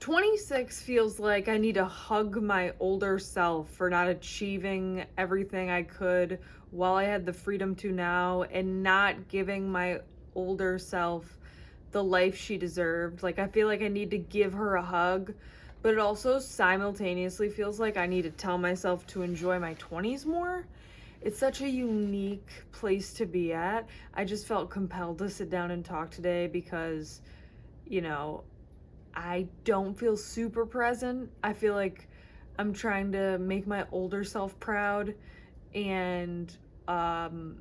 26 feels like I need to hug my older self for not achieving everything I could while I had the freedom to now, and not giving my older self the life she deserved. Like, I feel like I need to give her a hug, but it also simultaneously feels like I need to tell myself to enjoy my 20s more. It's such a unique place to be at. I just felt compelled to sit down and talk today because, you know, I don't feel super present. I feel like I'm trying to make my older self proud, and um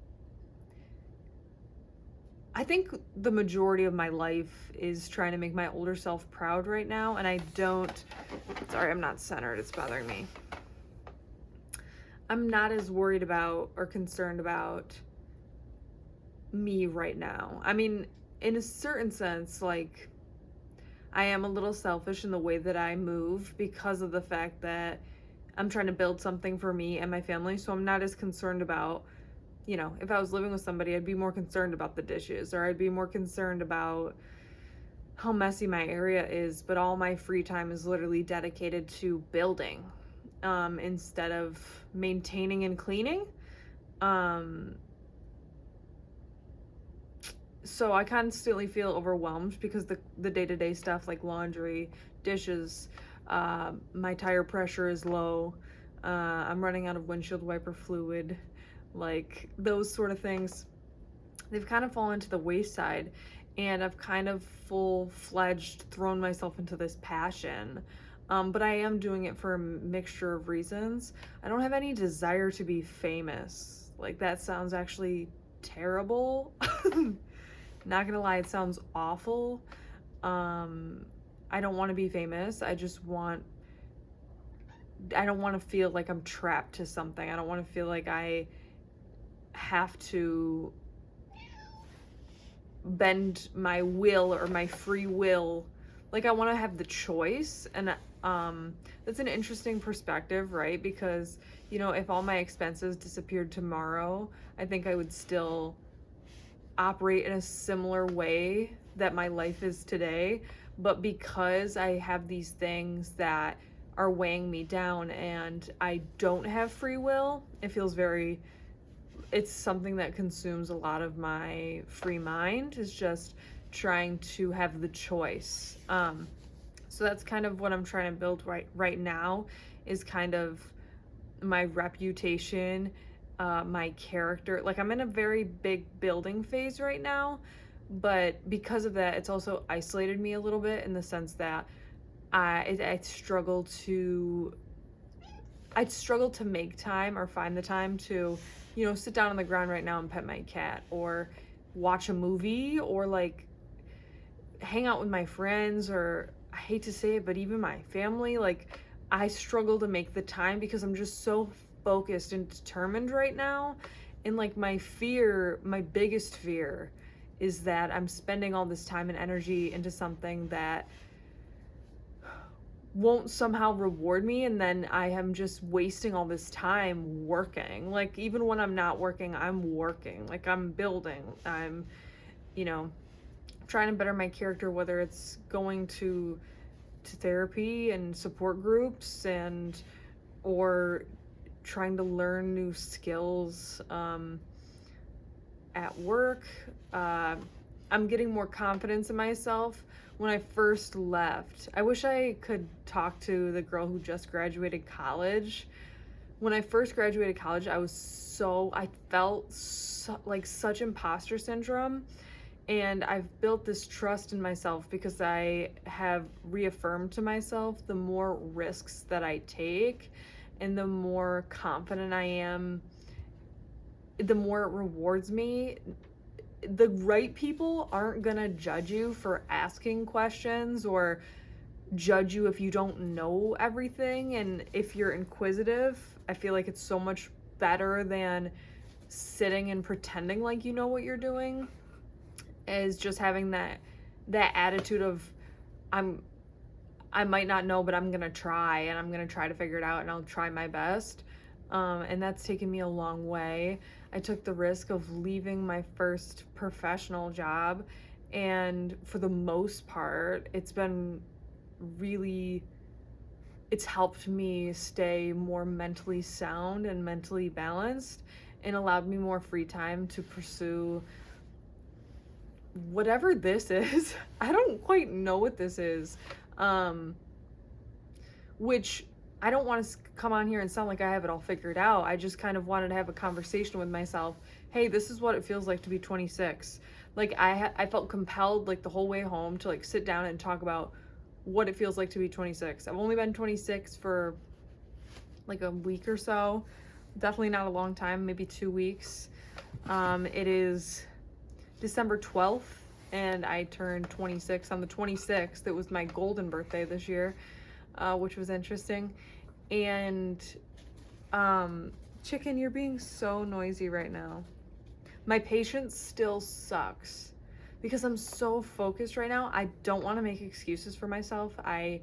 I think the majority of my life is trying to make my older self proud right now, and I don't, sorry, I'm not centered. It's bothering me. I'm not as worried about or concerned about me right now. I mean, in a certain sense, like, I am a little selfish in the way that I move because of the fact that I'm trying to build something for me and my family. So I'm not as concerned about, if I was living with somebody, I'd be more concerned about the dishes, or I'd be more concerned about how messy my area is. But all my free time is literally dedicated to building, instead of maintaining and cleaning. Um, so I constantly feel overwhelmed because the day-to-day stuff like laundry, dishes, my tire pressure is low, I'm running out of windshield wiper fluid, like those sort of things, they've kind of fallen to the wayside, and I've kind of full-fledged thrown myself into this passion. But I am doing it for a mixture of reasons. I don't have any desire to be famous. Like, that sounds actually terrible. Not gonna lie, it sounds awful. Um, I don't want to be famous. I don't want to feel like I'm trapped to something. I don't want to feel like I have to bend my will or my free will. Like, I want to have the choice. And that's an interesting perspective, right? Because, if all my expenses disappeared tomorrow, I think I would still operate in a similar way that my life is today. But because I have these things that are weighing me down and I don't have free will, it's something that consumes a lot of my free mind, is just trying to have the choice. So that's kind of what I'm trying to build right now, is kind of my reputation, my character. Like, I'm in a very big building phase right now, but because of that, it's also isolated me a little bit, in the sense that I struggle to make time or find the time to, sit down on the ground right now and pet my cat, or watch a movie, or like hang out with my friends, or, I hate to say it, but even my family. Like, I struggle to make the time because I'm just so focused and determined right now. And like, my biggest fear is that I'm spending all this time and energy into something that won't somehow reward me, and then I am just wasting all this time working. Like, even when I'm not working, I'm working. Like, I'm building. I'm, you know, trying to better my character, whether it's going to therapy and support groups, and or trying to learn new skills at work. I'm getting more confidence in myself. When I first left, I wish I could talk to the girl who just graduated college. When I first graduated college, I felt like such imposter syndrome. And I've built this trust in myself because I have reaffirmed to myself, the more risks that I take and the more confident I am, the more it rewards me. The right people aren't gonna judge you for asking questions, or judge you if you don't know everything. And if you're inquisitive, I feel like it's so much better than sitting and pretending like you know what you're doing, is just having that attitude of, I might not know, but I'm gonna try, and I'm gonna try to figure it out, and I'll try my best. And that's taken me a long way. I took the risk of leaving my first professional job, and for the most part, it's been really, it's helped me stay more mentally sound and mentally balanced, and allowed me more free time to pursue whatever this is. I don't quite know what this is. Which I don't want to come on here and sound like I have it all figured out. I just kind of wanted to have a conversation with myself. Hey, this is what it feels like to be 26. Like I felt compelled like the whole way home to like sit down and talk about what it feels like to be 26. I've only been 26 for like a week or so. Definitely not a long time, maybe 2 weeks. It is December 12th and I turned 26 on the 26th. It was my golden birthday this year, which was interesting. And Chicken, you're being so noisy right now. My patience still sucks because I'm so focused right now. I don't want to make excuses for myself. I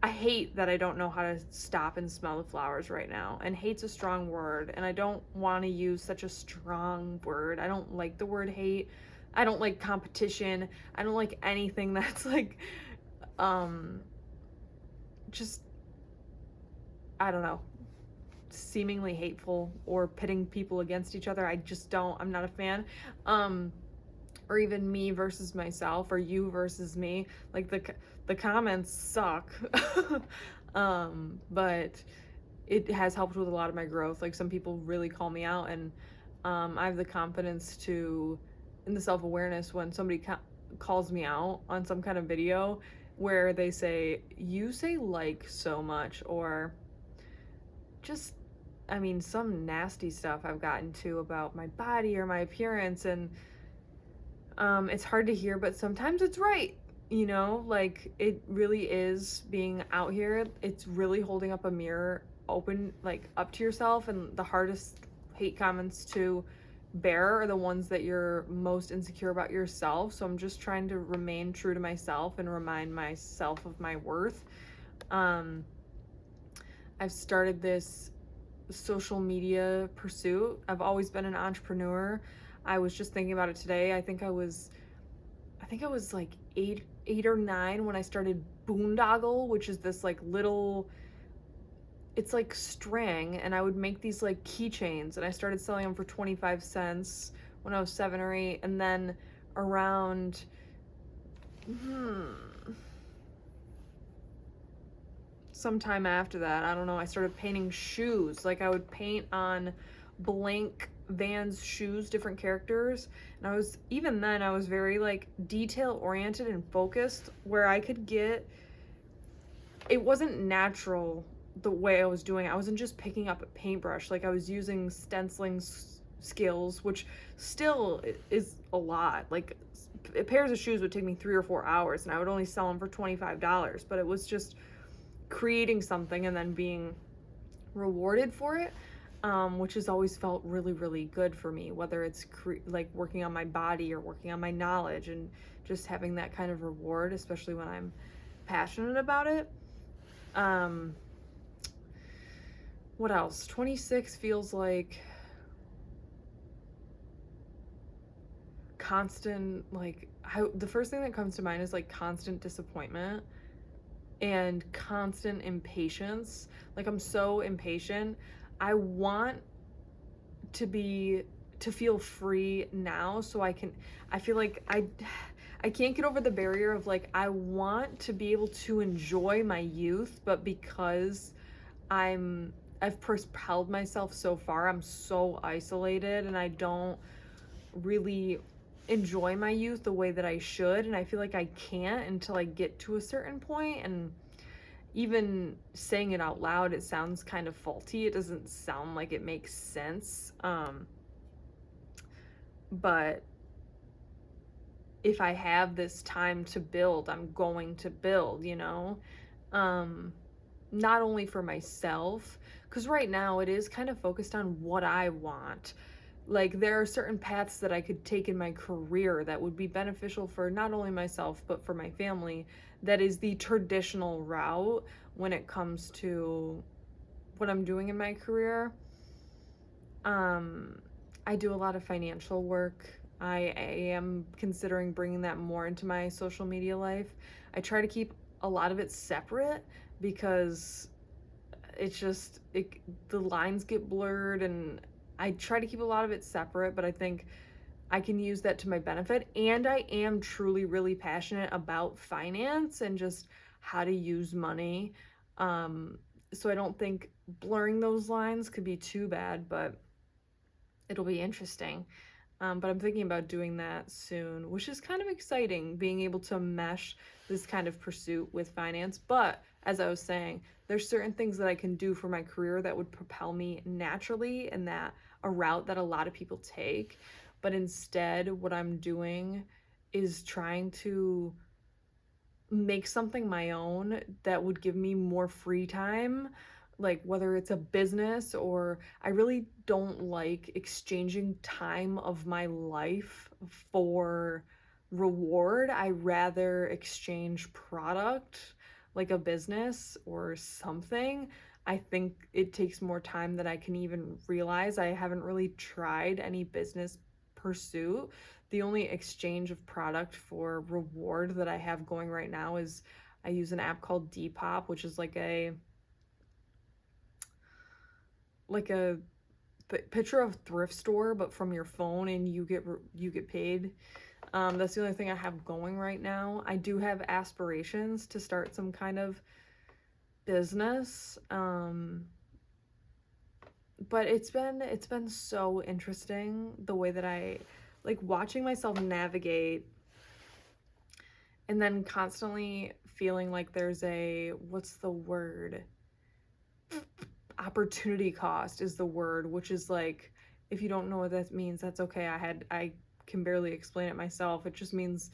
hate that I don't know how to stop and smell the flowers right now. And hate's a strong word, and I don't want to use such a strong word. I don't like the word hate. I don't like competition. I don't like anything that's like just, I don't know, seemingly hateful or pitting people against each other. I'm not a fan. Or even me versus myself, or you versus me. Like the comments suck. But it has helped with a lot of my growth. Like some people really call me out, and I have the confidence to, in the self-awareness, when somebody calls me out on some kind of video where they say, you say like so much, or just, I mean, some nasty stuff I've gotten to about my body or my appearance, and it's hard to hear, but sometimes it's right. You know, like it really is being out here. It's really holding up a mirror open, like up to yourself. And the hardest hate comments to bear are the ones that you're most insecure about yourself. So I'm just trying to remain true to myself and remind myself of my worth. I've started this social media pursuit. I've always been an entrepreneur. I was just thinking about it today. I think I was like eight or nine when I started Boondoggle, which is this like little, it's like string, and I would make these like keychains, and I started selling them for 25 cents when I was 7 or 8, and then around sometime after that, I don't know, I started painting shoes. Like I would paint on blank Vans shoes, different characters, and I was very like detail oriented and focused, where I could get, it wasn't natural the way I was doing it. I wasn't just picking up a paintbrush. Like I was using stenciling skills, which still is a lot. Like pairs of shoes would take me 3 or 4 hours, and I would only sell them for $25, but it was just creating something and then being rewarded for it, which has always felt really, really good for me, whether it's like working on my body or working on my knowledge, and just having that kind of reward, especially when I'm passionate about it. What else? 26 feels like constant, like the first thing that comes to mind is like constant disappointment and constant impatience. Like I'm so impatient. I want to feel free now, so I feel like I can't get over the barrier of like, I want to be able to enjoy my youth, but because I've propelled myself so far, I'm so isolated, and I don't really enjoy my youth the way that I should, and I feel like I can't until I get to a certain point. And even saying it out loud, it sounds kind of faulty. It doesn't sound like it makes sense. But if I have this time to build, I'm going to build, you know? Not only for myself, because right now it is kind of focused on what I want. Like there are certain paths that I could take in my career that would be beneficial for not only myself, but for my family. That is the traditional route when it comes to what I'm doing in my career. I do a lot of financial work. I am considering bringing that more into my social media life. I try to keep a lot of it's separate because it's just the lines get blurred, and I try to keep a lot of it separate, but I think I can use that to my benefit. And I am truly really passionate about finance and just how to use money. So I don't think blurring those lines could be too bad, but it'll be interesting. But I'm thinking about doing that soon, which is kind of exciting, being able to mesh this kind of pursuit with finance. But as I was saying, there's certain things that I can do for my career that would propel me naturally, and that a route that a lot of people take. But instead, what I'm doing is trying to make something my own that would give me more free time, like whether it's a business, or I really don't like exchanging time of my life for reward. I rather exchange product, like a business or something. I think it takes more time than I can even realize. I haven't really tried any business pursuit. The only exchange of product for reward that I have going right now is I use an app called Depop, which is like a picture of thrift store, but from your phone, and you get paid. That's the only thing I have going right now. I do have aspirations to start some kind of business, but it's been so interesting the way that I like watching myself navigate, and then constantly feeling like there's a, what's the word, opportunity cost is the word, which is like, if you don't know what that means, that's okay. I can barely explain it myself. It just means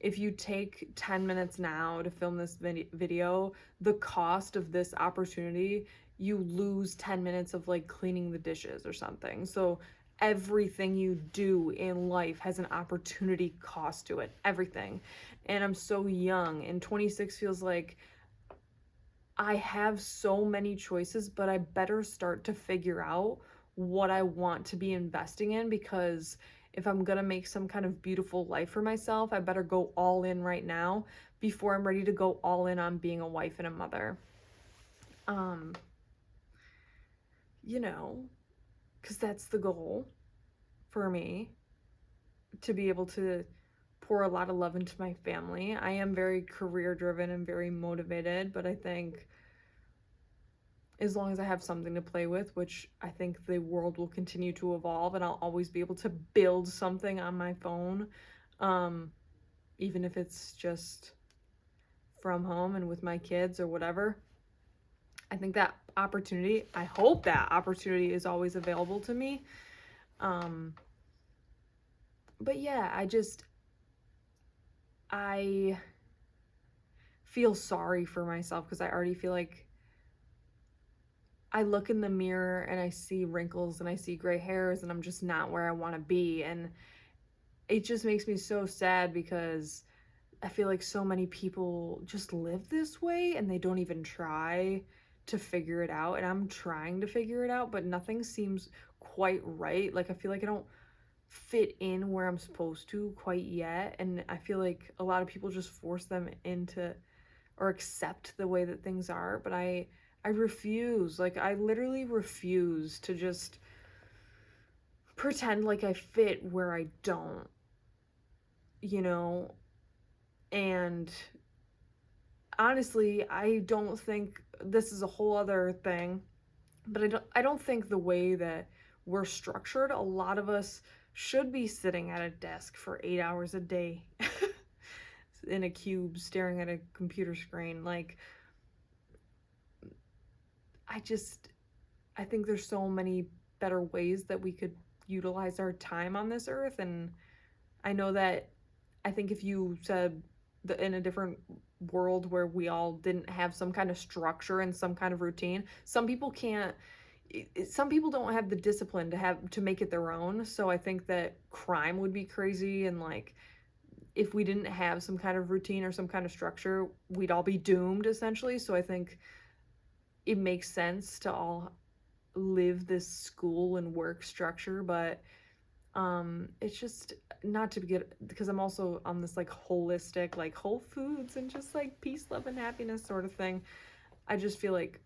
if you take 10 minutes now to film this video, the cost of this opportunity, you lose 10 minutes of like cleaning the dishes or something. So everything you do in life has an opportunity cost to it, everything. And I'm so young, and 26 feels like I have so many choices, but I better start to figure out what I want to be investing in, because if I'm gonna make some kind of beautiful life for myself, I better go all in right now before I'm ready to go all in on being a wife and a mother. Um, you know, because that's the goal for me, to be able to pour a lot of love into my family. I am very career driven and very motivated, but I think as long as I have something to play with, which I think the world will continue to evolve, and I'll always be able to build something on my phone, um, even if it's just from home and with my kids or whatever. I think that opportunity, I hope that opportunity is always available to me. Um, but yeah, I feel sorry for myself because I already feel like I look in the mirror and I see wrinkles and I see gray hairs, and I'm just not where I want to be. And it just makes me so sad because I feel like so many people just live this way and they don't even try to figure it out. And I'm trying to figure it out, but nothing seems quite right. Like, I feel like I don't fit in where I'm supposed to quite yet. And I feel like a lot of people just force them into or accept the way that things are. But I refuse. Like, I literally refuse to just pretend like I fit where I don't, you know? And honestly, I don't think, this is a whole other thing, but I don't think the way that we're structured, a lot of us should be sitting at a desk for 8 hours a day in a cube staring at a computer screen. Like, I just I think there's so many better ways that we could utilize our time on this earth. And I know that, I think if you said that in a different world where we all didn't have some kind of structure and some kind of routine, some people can't, some people don't have the discipline to make it their own. So I think that crime would be crazy, and like, if we didn't have some kind of routine or some kind of structure, we'd all be doomed essentially. So I think it makes sense to all live this school and work structure. But It's just not to get, because I'm also on this like holistic, like whole foods and just like peace, love, and happiness sort of thing. I just feel like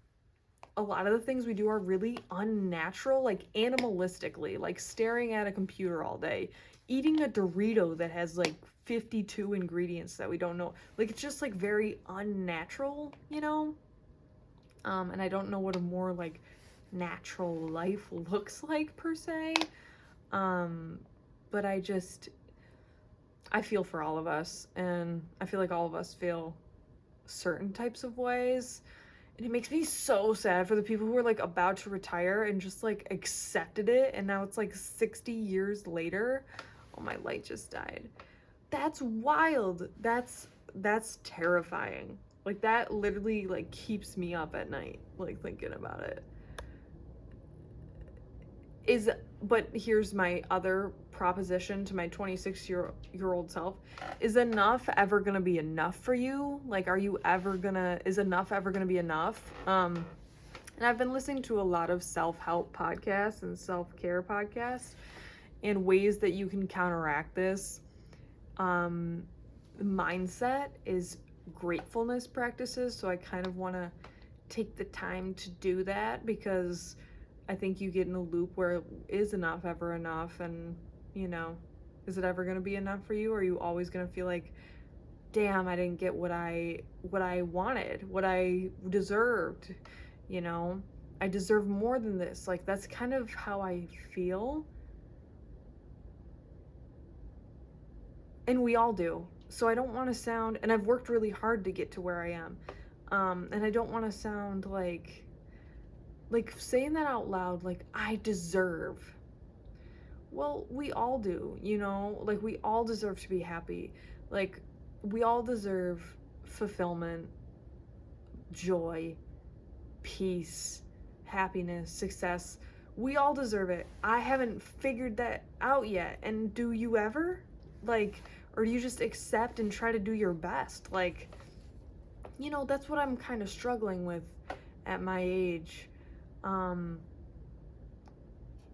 a lot of the things we do are really unnatural, like animalistically, like staring at a computer all day, eating a Dorito that has like 52 ingredients that we don't know. Like it's just like very unnatural, you know? And I don't know what a more like natural life looks like per se. But I feel for all of us, and I feel like all of us feel certain types of ways. And it makes me so sad for the people who are like about to retire and just like accepted it, and now it's like 60 years later. Oh, my light just died. That's wild. That's terrifying. Like that literally like keeps me up at night, like thinking about it. But here's my other proposition to my 26-year-old self. Is enough ever gonna be enough for you? Like, is enough ever gonna be enough? And I've been listening to a lot of self-help podcasts and self-care podcasts and ways that you can counteract this. Mindset is gratefulness practices. So I kind of want to take the time to do that, because I think you get in a loop where is enough ever enough? And, is it ever going to be enough for you? Or are you always going to feel like, damn, I didn't get what I wanted, what I deserved, I deserve more than this. Like, that's kind of how I feel. And we all do. So I don't want to sound, and I've worked really hard to get to where I am. And I don't want to sound like saying that out loud, like I deserve. Well, we all do, like we all deserve to be happy. Like we all deserve fulfillment, joy, peace, happiness, success. We all deserve it. I haven't figured that out yet. And do you ever? Like, or do you just accept and try to do your best? Like, that's what I'm kind of struggling with at my age.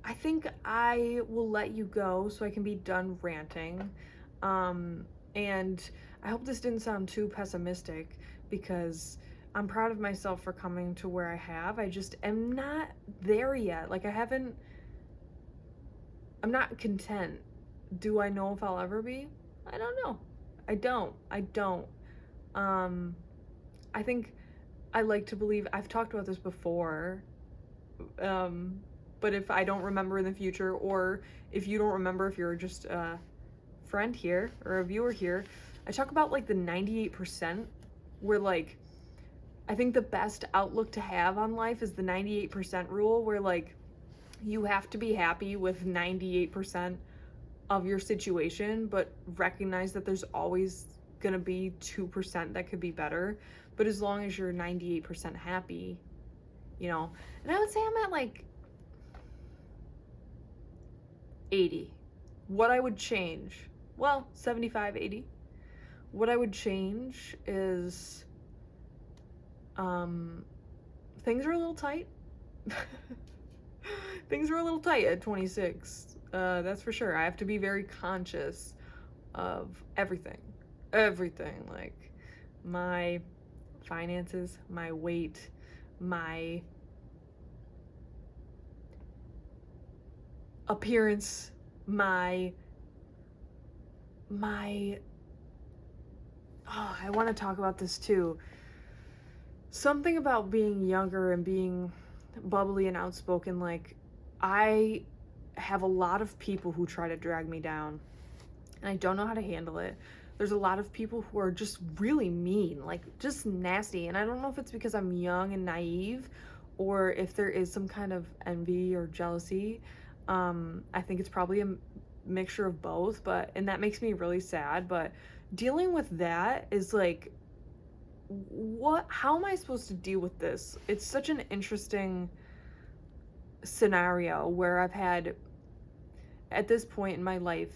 I think I will let you go so I can be done ranting. And I hope this didn't sound too pessimistic, because I'm proud of myself for coming to where I have. I just am not there yet. Like I'm not content. Do I know if I'll ever be? I don't know. I don't. I think I like to believe, I've talked about this before, but if I don't remember in the future, or if you don't remember, if you're just a friend here or a viewer here, I talk about like the 98%, where like, I think the best outlook to have on life is the 98% rule, where like you have to be happy with 98% of your situation, but recognize that there's always gonna be 2% that could be better. But as long as you're 98% happy, and I would say I'm at like 80. What I would change, well, 75, 80. What I would change is, things are a little tight. Things are a little tight at 26. That's for sure. I have to be very conscious of everything, like my finances, my weight, my appearance, I want to talk about this too. Something about being younger and being bubbly and outspoken. Like, I have a lot of people who try to drag me down, and I don't know how to handle it. There's a lot of people who are just really mean, like just nasty. And I don't know if it's because I'm young and naive, or if there is some kind of envy or jealousy. I think it's probably a mixture of both, and that makes me really sad. But dealing with that is like, how am I supposed to deal with this? It's such an interesting scenario where I've had, at this point in my life,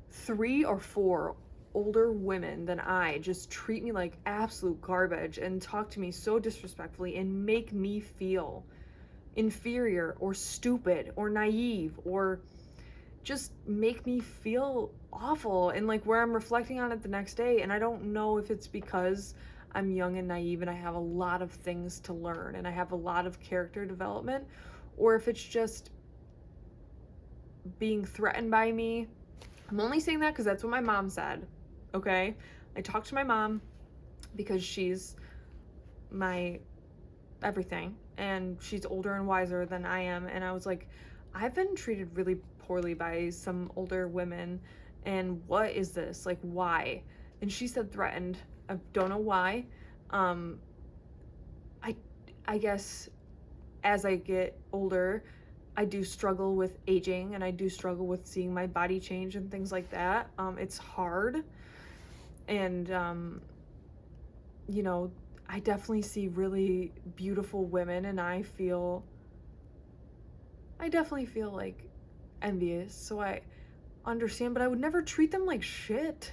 3 or 4 older women than I just treat me like absolute garbage and talk to me so disrespectfully and make me feel inferior or stupid or naive or just make me feel awful, and like where I'm reflecting on it the next day, and I don't know if it's because I'm young and naive and I have a lot of things to learn and I have a lot of character development, or if it's just being threatened by me. I'm only saying that because that's what my mom said, okay? I talked to my mom because she's my everything, and she's older and wiser than I am, and I was like, I've been treated really poorly by some older women, and what is this? Like, why? And she said threatened. I don't know why. Um, I I guess as I get older, I do struggle with aging and I do struggle with seeing my body change and things like that. It's hard. And, you know, I definitely see really beautiful women, and I definitely feel like envious. So I understand, but I would never treat them like shit.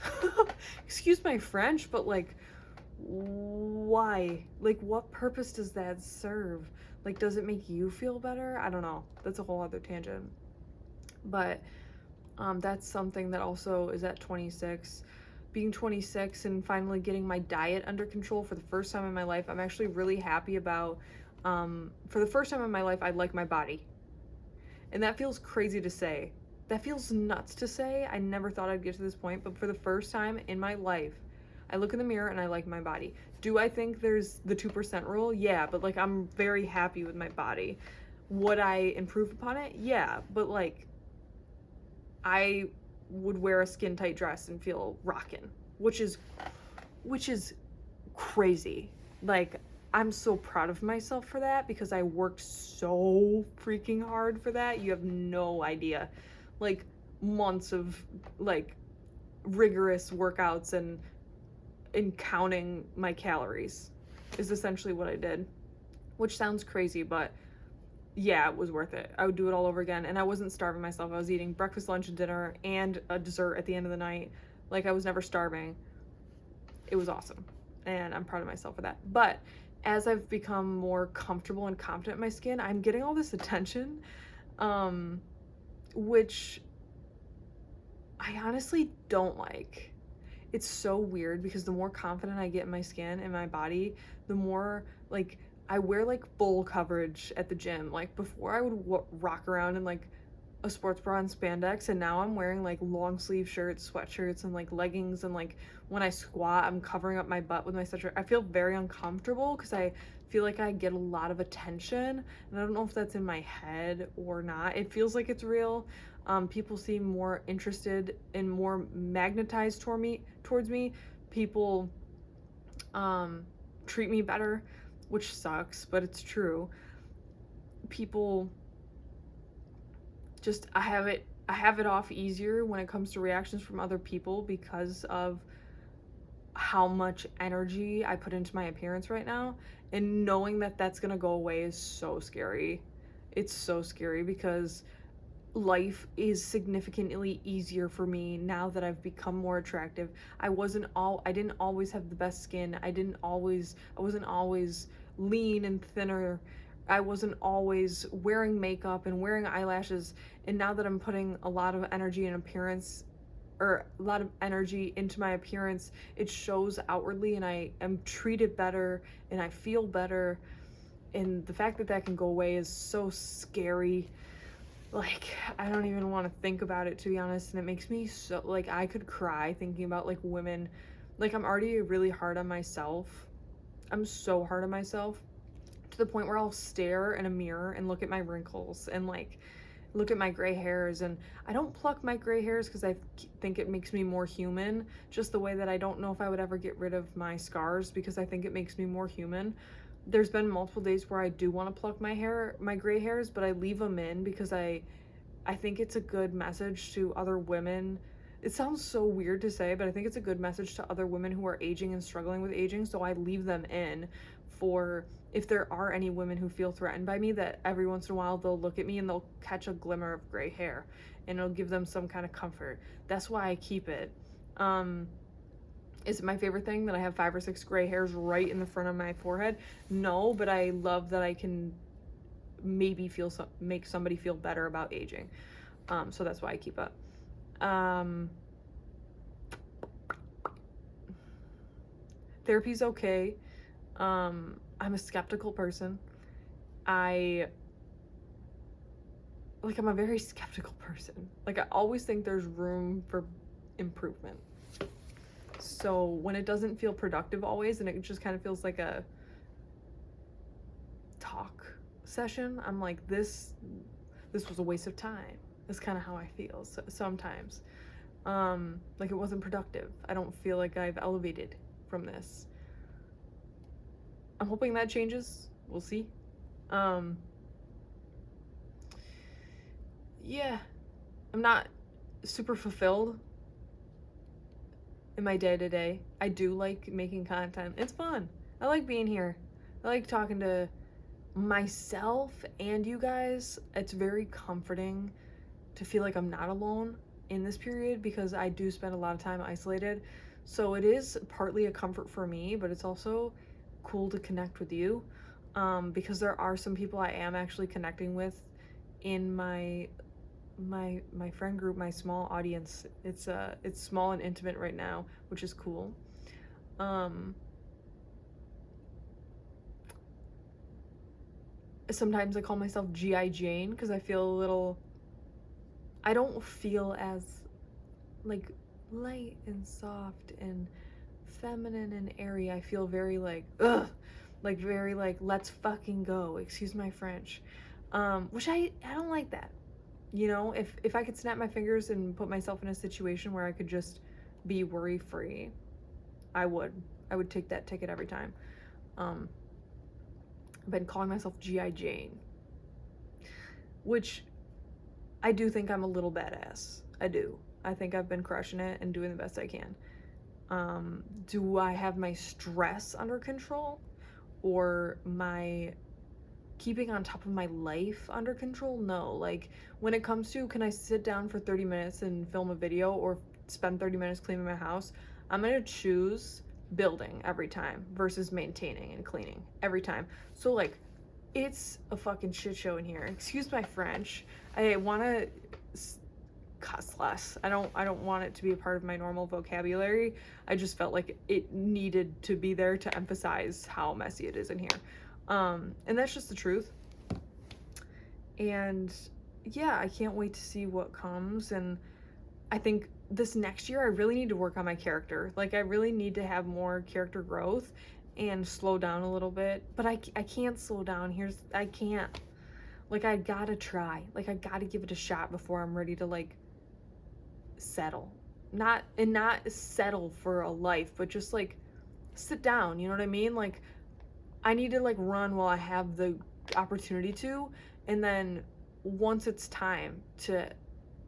Excuse my French, but like, why? Like, what purpose does that serve? Like, does it make you feel better? I don't know. That's a whole other tangent. But that's something that also is at 26. Being 26 and finally getting my diet under control for the first time in my life, I'm actually really happy about. For the first time in my life, I like my body. And that feels crazy to say. That feels nuts to say. I never thought I'd get to this point, but for the first time in my life, I look in the mirror and I like my body. Do I think there's the 2% rule? Yeah, but like I'm very happy with my body. Would I improve upon it? Yeah, but like I would wear a skin tight dress and feel rockin', which is crazy. Like, I'm so proud of myself for that because I worked so freaking hard for that. You have no idea. Like, months of like rigorous workouts and counting my calories is essentially what I did, which sounds crazy, but yeah, it was worth it. I would do it all over again, and I wasn't starving myself. I was eating breakfast, lunch, and dinner, and a dessert at the end of the night. Like, I was never starving. It was awesome, and I'm proud of myself for that. But as I've become more comfortable and confident in my skin, I'm getting all this attention, which I honestly don't like. It's so weird because the more confident I get in my skin and my body, the more like I wear like full coverage at the gym. Like before I would rock around in like a sports bra and spandex, and now I'm wearing like long sleeve shirts, sweatshirts, and like leggings, and like when I squat I'm covering up my butt with my sweatshirt. I feel very uncomfortable because I feel like I get a lot of attention, and I don't know if that's in my head or not. It feels like it's real. People seem more interested and more magnetized towards me. People treat me better, which sucks, but it's true. People just I have it off easier when it comes to reactions from other people because of how much energy I put into my appearance right now, and knowing that that's going to go away is so scary. It's so scary because life is significantly easier for me now that I've become more attractive. I didn't always have the best skin. I wasn't always lean and thinner. I wasn't always wearing makeup and wearing eyelashes. And now that I'm putting a lot of energy and appearance or a lot of energy into my appearance, it shows outwardly, and I am treated better and I feel better. And the fact that that can go away is so scary. Like, I don't even want to think about it, to be honest, and it makes me so, like, I could cry thinking about, like, women. Like, I'm already really hard on myself. I'm so hard on myself to the point where I'll stare in a mirror and look at my wrinkles and, like, look at my gray hairs. And I don't pluck my gray hairs because I think it makes me more human, just the way that I don't know if I would ever get rid of my scars because I think it makes me more human. There's been multiple days where I do want to pluck my gray hairs, but I leave them in because I think it's a good message to other women. It sounds so weird to say, but I think it's a good message to other women who are aging and struggling with aging, so I leave them in for if there are any women who feel threatened by me, that every once in a while they'll look at me and they'll catch a glimmer of gray hair, and it'll give them some kind of comfort. That's why I keep it. Is it my favorite thing that I have 5 or 6 gray hairs right in the front of my forehead? No, but I love that I can maybe make somebody feel better about aging. So that's why I keep up. Therapy's okay. I'm a skeptical person. I'm a very skeptical person. Like, I always think there's room for improvement. So when it doesn't feel productive always, and it just kind of feels like a talk session, I'm like, this was a waste of time. That's kind of how I feel sometimes. Like, it wasn't productive. I don't feel like I've elevated from this. I'm hoping that changes. We'll see. Yeah, I'm not super fulfilled in my day-to-day. I do like making content. It's fun. I like being here. I like talking to myself and you guys. It's very comforting to feel like I'm not alone in this period, because I do spend a lot of time isolated. So it is partly a comfort for me, but it's also cool to connect with you, because there are some people I am actually connecting with in my friend group, my small audience. It's small and intimate right now, which is cool. Sometimes I call myself G.I. Jane because I don't feel as like light and soft and feminine and airy. I feel very like very like, let's fucking go, excuse my French. Which I don't like that. You know, if I could snap my fingers and put myself in a situation where I could just be worry-free, I would take that ticket every time. I've been calling myself G.I. Jane, which I do think I'm a little badass. I do. I think I've been crushing it and doing the best I can. Do I have my stress under control, or my keeping on top of my life under control? No. Like, when it comes to, can I sit down for 30 minutes and film a video, or spend 30 minutes cleaning my house, I'm gonna choose building every time versus maintaining and cleaning every time. So like, it's a fucking shit show in here. Excuse my French. I want to cuss less. I don't want it to be a part of my normal vocabulary. I just felt like it needed to be there to emphasize how messy it is in here. And that's just the truth. And yeah, I can't wait to see what comes. And I think this next year I really need to work on my character. Like, I really need to have more character growth and slow down a little bit. But I can't slow down. I can't. Like, I gotta try. Like, I gotta give it a shot before I'm ready to, like, settle. Not settle for a life, but just, like, sit down. You know what I mean? Like, I need to, like, run while I have the opportunity to. And then once it's time to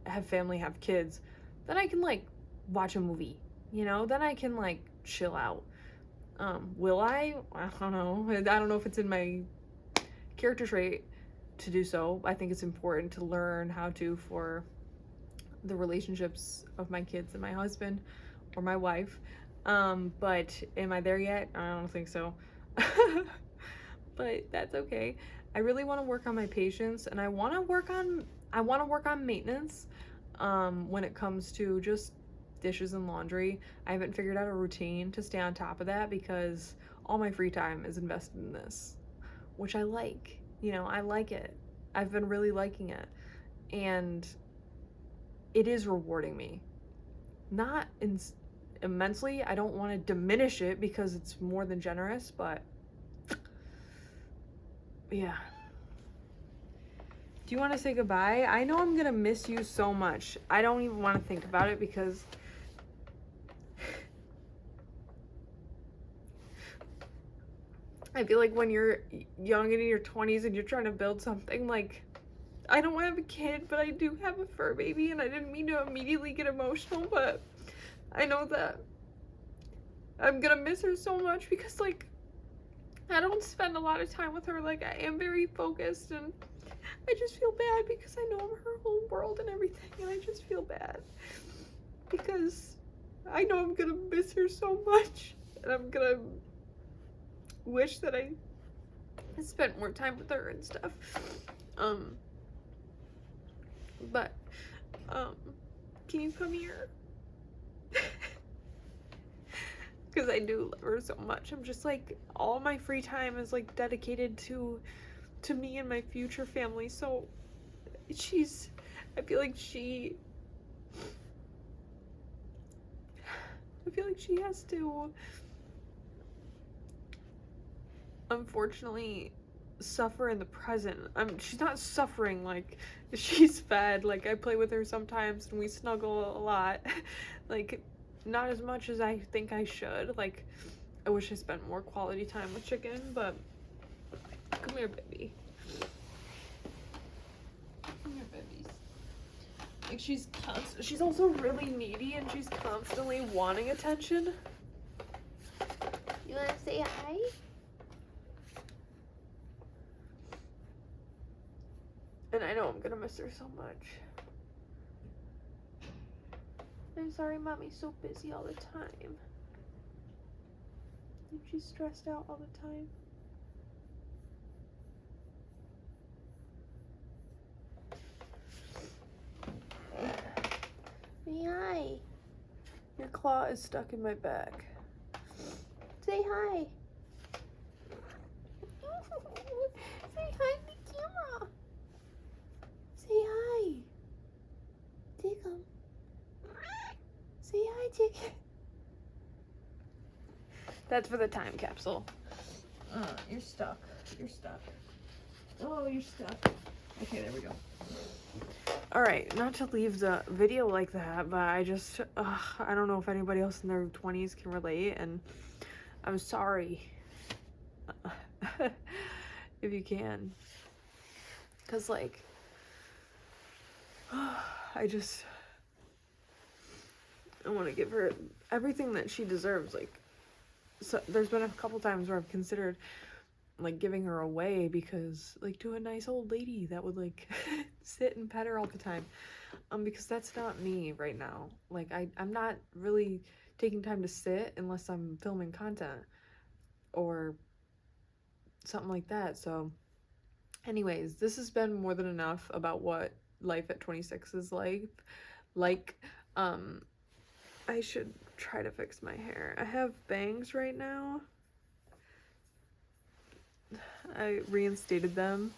have family, have kids, then I can, like, watch a movie. You know? Then I can, like, chill out. Will I? I don't know. I don't know if it's in my character trait to do so. I think it's important to learn how to for the relationships of my kids and my husband or my wife. But am I there yet? I don't think so. But that's okay. I really want to work on my patience, and I want to work on maintenance when it comes to just dishes and laundry. I haven't figured out a routine to stay on top of that, because all my free time is invested in this, which I like. You know, I like it. I've been really liking it. And it is rewarding me. Not immensely. I don't want to diminish it because it's more than generous, but yeah. Do you want to say goodbye? I know I'm going to miss you so much. I don't even want to think about it, because I feel like when you're young and in your 20s and you're trying to build something, like, I don't have a kid, but I do have a fur baby, and I didn't mean to immediately get emotional, but I know that I'm gonna miss her so much, because, like, I don't spend a lot of time with her. Like, I am very focused, and I just feel bad because I know I'm her whole world and everything, and I just feel bad because I know I'm gonna miss her so much, and I'm gonna wish that I I spent more time with her and stuff. But can you come here? Because I do love her so much. I'm just like, all my free time is like dedicated to me and my future family. So I feel like she has to, unfortunately, suffer in the present. She's not suffering, like, she's fed. Like, I play with her sometimes and we snuggle a lot. Like, not as much as I think I should. Like, I wish I spent more quality time with Chicken, but come here, baby. Come here, babies. Like, she's also really needy and she's constantly wanting attention. You wanna say hi? And I know I'm gonna miss her so much. I'm sorry Mommy's so busy all the time. And she's stressed out all the time. Say hi. Your claw is stuck in my back. Say hi. Say hi to the camera. Say hi. Jacob. Say hi, Jacob. That's for the time capsule. You're stuck. You're stuck. Oh, you're stuck. Okay, there we go. Alright, not to leave the video like that, but I don't know if anybody else in their 20s can relate, and I'm sorry if you can. Because, like, I want to give her everything that she deserves. Like, so there's been a couple times where I've considered like giving her away, because like to a nice old lady that would like sit and pet her all the time, because that's not me right now. Like I'm not really taking time to sit unless I'm filming content or something like that. So anyways, this has been more than enough about what life at 26 is like. I should try to fix my hair. I have bangs right now. I reinstated them.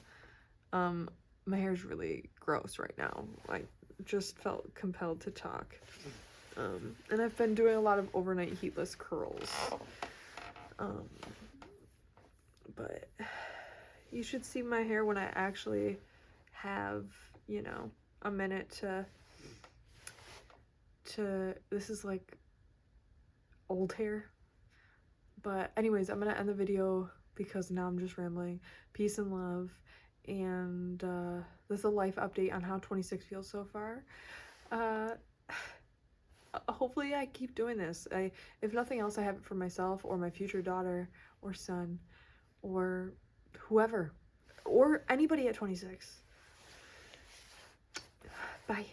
My hair's really gross right now. I just felt compelled to talk. And I've been doing a lot of overnight heatless curls. But you should see my hair when I actually have, you know, a minute to this is like old hair. But anyways, I'm gonna end the video because now I'm just rambling. Peace and love, and this is a life update on how 26 feels so far. Hopefully I keep doing this. If nothing else, I have it for myself or my future daughter or son or whoever or anybody at 26. Bye.